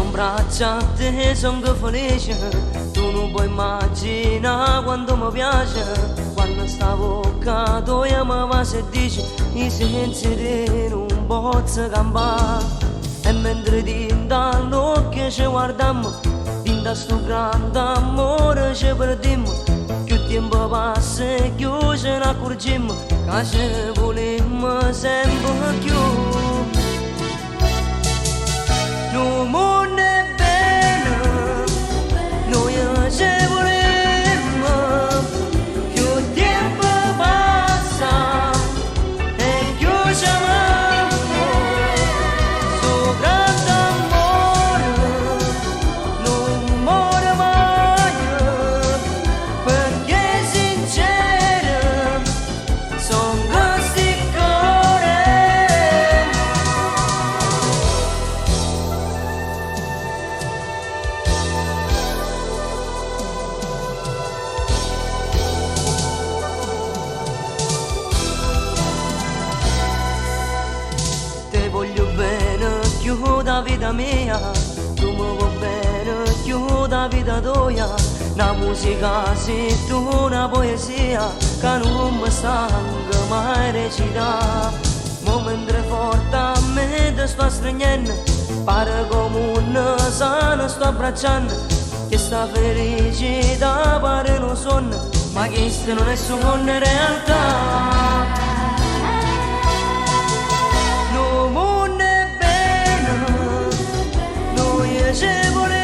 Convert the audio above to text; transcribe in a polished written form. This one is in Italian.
in braccia a te sono felice, tu non puoi immaginare quanto mi piace, quando stavo a tu chiamava e dici i sensi non posso campare, e mentre tinta all'occhio ci guardammo, tinta sto grande amore ci perdimmo, più tempo passa e più ce ne accorgimmo, che ci volemmo sempre più. No munno è bene, noi ci volemmo, più tempo passa e più ci amiamo, sto grande amore non muore mai, perché sincero sono questi cuore. Te voglio bene più da vita mia, tu mi vuoi bene più da vita tua, una musica sei tu, una poesia che non mi stanca mai recitare, ma mentre forte a me te sto stringendo, pare come un sano sto abbracciando, che sta felicità pare non sonno, ma questo non è sogno in realtà. No munno è bene, noi ci vogliamo.